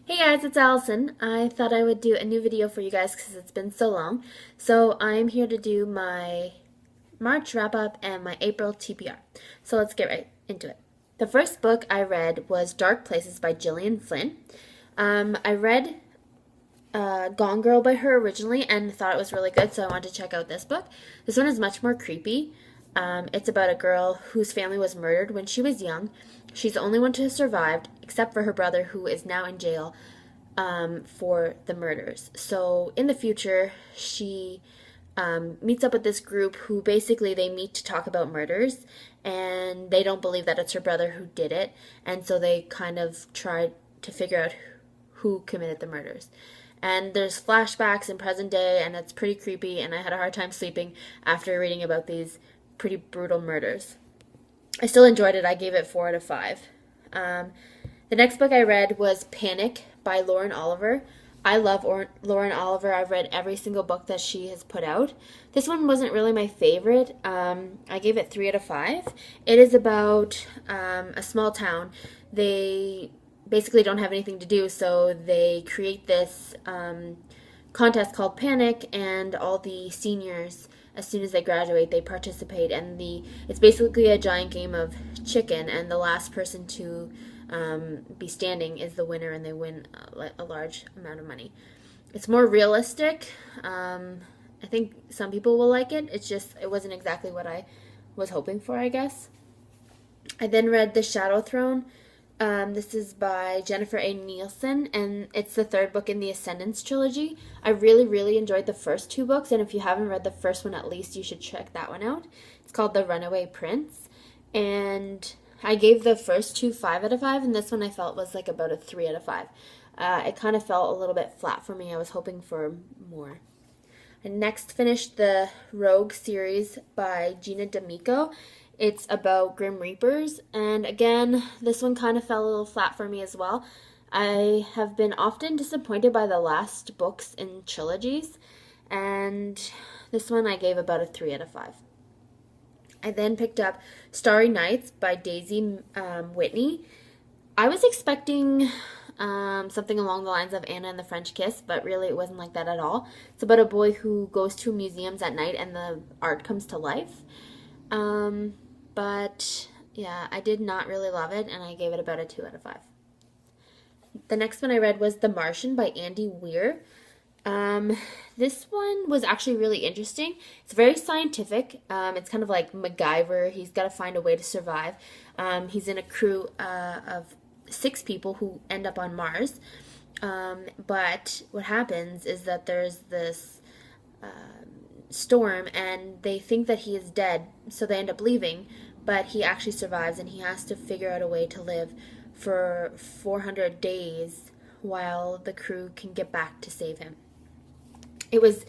Hey guys, it's Allison. I thought I would do a new video for you guys because it's been so long. So I'm here to do my March wrap up and my April TBR. So let's get right into it. The first book I read was Dark Places by Gillian Flynn. I read Gone Girl by her originally and thought it was really good, so I wanted to check out this book. This one is much more creepy. It's about a girl whose family was murdered when she was young. She's the only one to have survived, except for her brother, who is now in jail for the murders. So in the future, she meets up with this group who basically they meet to talk about murders, and they don't believe that it's her brother who did it, and so they kind of try to figure out who committed the murders. And there's flashbacks in present day, and it's pretty creepy, and I had a hard time sleeping after reading about these pretty brutal murders. I still enjoyed it. I gave it 4 out of 5. The next book I read was Panic by Lauren Oliver. I love Lauren Oliver. I've read every single book that she has put out. This one wasn't really my favorite. I gave it 3 out of 5. It is about a small town. They basically don't have anything to do, so they create this contest called Panic, and all the seniors, as soon as they graduate, they participate, and it's basically a giant game of chicken, and the last person to be standing is the winner, and they win a large amount of money. It's more realistic. I think some people will like it. It wasn't exactly what I was hoping for, I guess. I then read The Shadow Throne. This is by Jennifer A. Nielsen, and it's the third book in the Ascendance trilogy. I really, really enjoyed the first 2 books, and if you haven't read the first one, at least you should check that one out. It's called The Runaway Prince, and I gave the first 2 5 out of 5, and this one I felt was like about a 3 out of 5. It kind of felt a little bit flat for me. I was hoping for more. I next finished the Rogue series by Gina D'Amico. It's about Grim Reapers, and again, this one kind of fell a little flat for me as well. I have been often disappointed by the last books in trilogies, and this one I gave about a 3 out of 5. I then picked up Starry Nights by Daisy Whitney. I was expecting something along the lines of Anna and the French Kiss, but really it wasn't like that at all. It's about a boy who goes to museums at night and the art comes to life. But yeah, I did not really love it, and I gave it about a 2 out of 5. The next one I read was The Martian by Andy Weir. This one was actually really interesting. It's very scientific. It's kind of like MacGyver. He's got to find a way to survive. He's in a crew of 6 people who end up on Mars. But what happens is that there's this storm, and they think that he is dead, so they end up leaving, but he actually survives, and he has to figure out a way to live for 400 days while the crew can get back to save him. It was,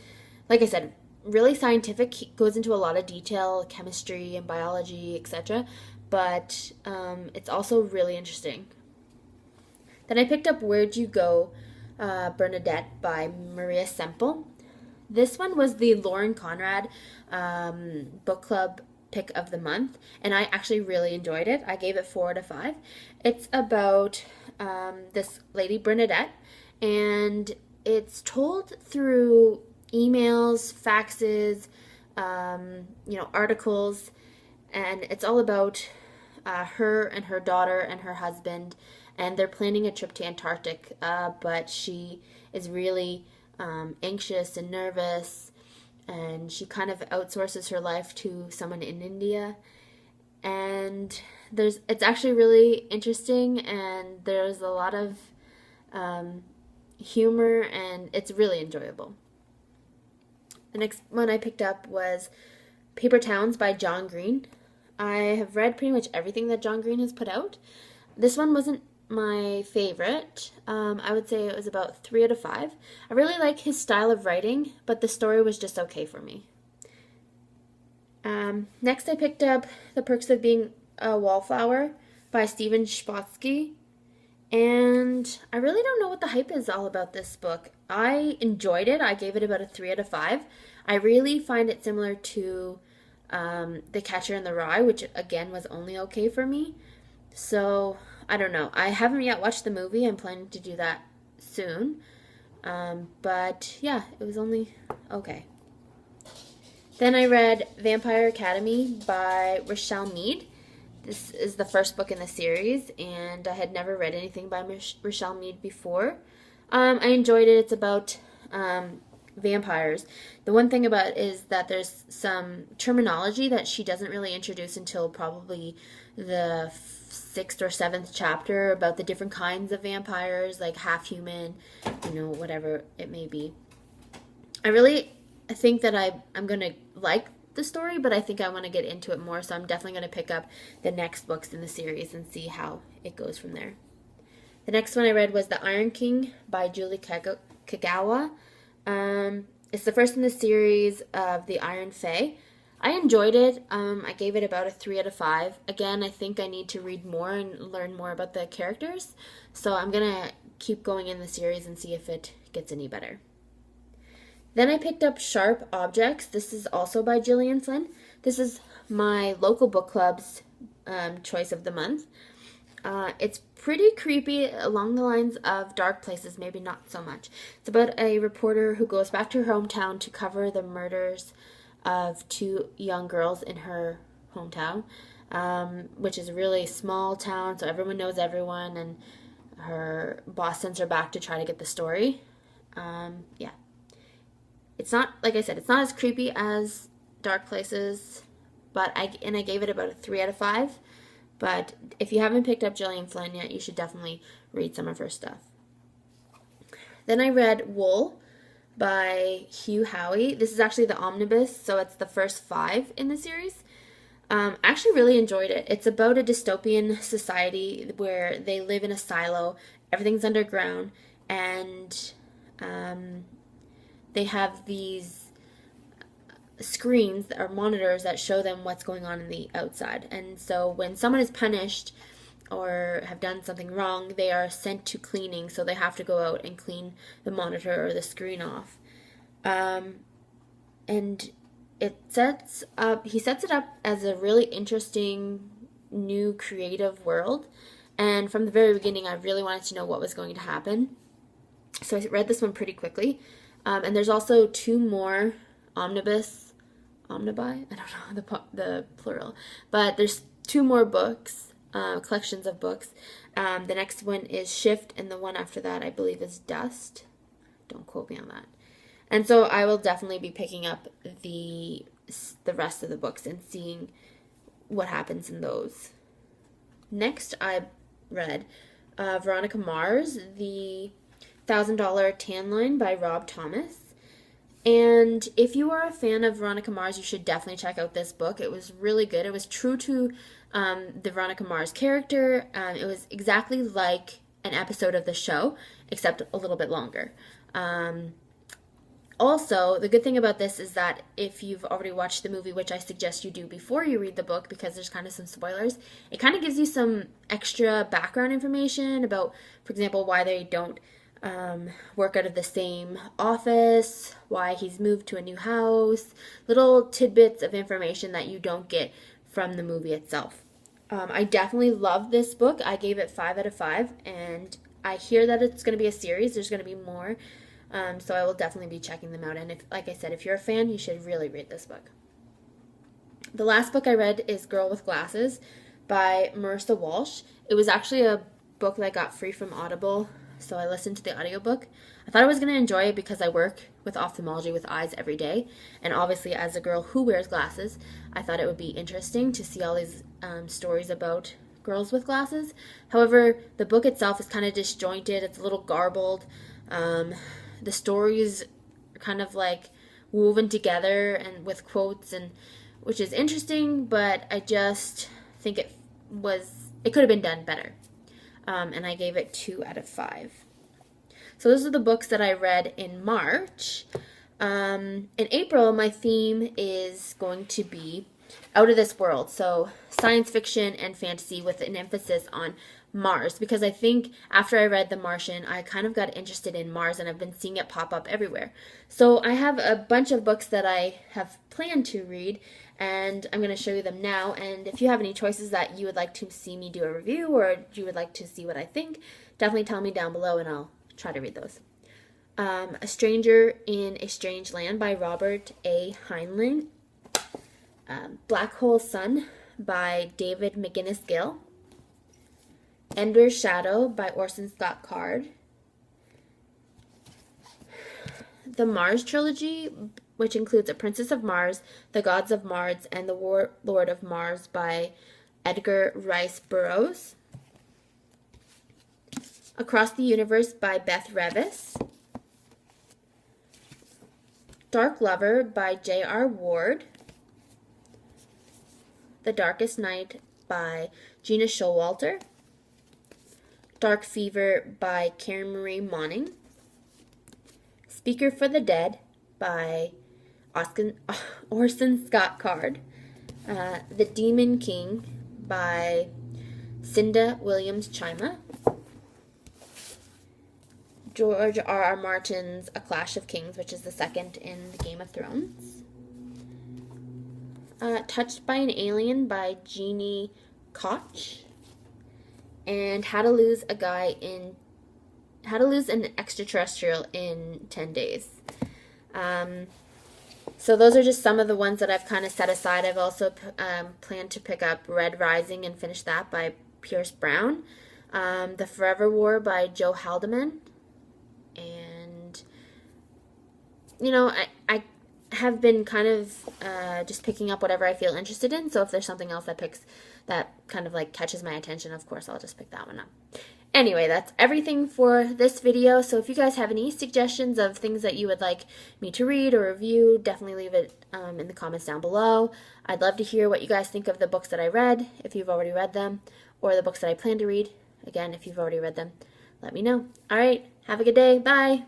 like I said, really scientific. He goes into a lot of detail, chemistry and biology, etc., but it's also really interesting. Then I picked up Where'd You Go, Bernadette by Maria Semple. This one was the Lauren Conrad book club pick of the month, and I actually really enjoyed it. I gave it 4 out of 5. It's about this lady Bernadette, and it's told through emails, faxes, articles, and it's all about her and her daughter and her husband, and they're planning a trip to Antarctic, but she is really anxious and nervous, and she kind of outsources her life to someone in India. And it's actually really interesting, and there's a lot of humor, and it's really enjoyable. The next one I picked up was Paper Towns by John Green. I have read pretty much everything that John Green has put out. This one wasn't my favorite. I would say it was about 3 out of 5. I really like his style of writing, but the story was just okay for me. Next I picked up The Perks of Being a Wallflower by Stephen Chbosky, and I really don't know what the hype is all about this book. I enjoyed it. I gave it about a 3 out of 5. I really find it similar to The Catcher in the Rye, which again was only okay for me. So I don't know. I haven't yet watched the movie. I'm planning to do that soon. But yeah, it was only okay. Then I read Vampire Academy by Rochelle Mead. This is the first book in the series, and I had never read anything by Rochelle Mead before. I enjoyed it. It's about vampires. The one thing about it is that there's some terminology that she doesn't really introduce until probably the sixth or seventh chapter about the different kinds of vampires, like half human, whatever it may be. I think that I'm going to like the story, but I think I want to get into it more, so I'm definitely going to pick up the next books in the series and see how it goes from there. The next one I read was The Iron King by Julie Kagawa. It's the first in the series of the Iron Fae. I enjoyed it. I gave it about a 3 out of 5. Again, I think I need to read more and learn more about the characters, so I'm going to keep going in the series and see if it gets any better. Then I picked up Sharp Objects. This is also by Gillian Flynn. This is my local book club's choice of the month. It's pretty creepy along the lines of Dark Places, maybe not so much. It's about a reporter who goes back to her hometown to cover the murders of 2 young girls in her hometown, which is a really small town, so everyone knows everyone, and her boss sends her back to try to get the story. Yeah. It's not, like I said, it's not as creepy as Dark Places, but I gave it about a 3 out of 5. But if you haven't picked up Gillian Flynn yet, you should definitely read some of her stuff. Then I read Wool by Hugh Howey. This is actually the omnibus, so it's the first 5 in the series. I actually really enjoyed it. It's about a dystopian society where they live in a silo, everything's underground, and they have these screens or monitors that show them what's going on in the outside. And so when someone is punished or have done something wrong, they are sent to cleaning, so they have to go out and clean the monitor or the screen off. And he sets it up as a really interesting, new, creative world. And from the very beginning, I really wanted to know what was going to happen. So I read this one pretty quickly. And there's also 2 more omnibi, I don't know the plural, but there's 2 more books, collections of books. The next one is Shift, and the one after that I believe is Dust. Don't quote me on that. And so I will definitely be picking up the rest of the books and seeing what happens in those. Next I read Veronica Mars, the $1,000 Tan Line by Rob Thomas. And if you are a fan of Veronica Mars, you should definitely check out this book. It was really good. It was true to the Veronica Mars character. It was exactly like an episode of the show, except a little bit longer. Also, the good thing about this is that if you've already watched the movie, which I suggest you do before you read the book because there's kind of some spoilers, it kind of gives you some extra background information about, for example, why they don't work out of the same office, why he's moved to a new house, little tidbits of information that you don't get from the movie itself. I definitely love this book. I gave it 5 out of 5, and I hear that it's going to be a series. There's going to be more, so I will definitely be checking them out. And if, like I said, if you're a fan, you should really read this book. The last book I read is Girl with Glasses by Marissa Walsh. It was actually a book that I got free from Audible, so I listened to the audiobook. I thought I was going to enjoy it because I work with ophthalmology with eyes every day, and obviously as a girl who wears glasses, I thought it would be interesting to see all these stories about girls with glasses. However, the book itself is kind of disjointed. It's a little garbled. The stories are kind of like woven together and with quotes, and which is interesting, but I just think it could have been done better. And I gave it 2 out of 5. So those are the books that I read in March. In April, my theme is going to be out of this world. So science fiction and fantasy with an emphasis on Mars, because I think after I read The Martian, I kind of got interested in Mars, and I've been seeing it pop up everywhere. So I have a bunch of books that I have planned to read, and I'm going to show you them now. And if you have any choices that you would like to see me do a review, or you would like to see what I think, definitely tell me down below, and I'll try to read those. A Stranger in a Strange Land by Robert A. Heinlein. Black Hole Sun by David McGinnis Gill. Ender's Shadow by Orson Scott Card. The Mars Trilogy, which includes A Princess of Mars, The Gods of Mars, and The Lord of Mars by Edgar Rice Burroughs. Across the Universe by Beth Revis. Dark Lover by J.R. Ward. The Darkest Night by Gina Showalter. Dark Fever by Karen Marie Moning. Speaker for the Dead by Orson Scott Card. The Demon King by Cinda Williams Chima. George R.R. Martin's A Clash of Kings, which is the second in the Game of Thrones. Touched by an Alien by Jeannie Koch. And How to Lose an Extraterrestrial in 10 Days. So those are just some of the ones that I've kind of set aside. I've also planned to pick up Red Rising and finish that by Pierce Brown. The Forever War by Joe Haldeman. And, you know, I have been kind of just picking up whatever I feel interested in. So if there's something else that kind of like catches my attention, of course, I'll just pick that one up. Anyway, that's everything for this video. So if you guys have any suggestions of things that you would like me to read or review, definitely leave it in the comments down below. I'd love to hear what you guys think of the books that I read, if you've already read them, or the books that I plan to read. Again, if you've already read them, let me know. All right, have a good day. Bye.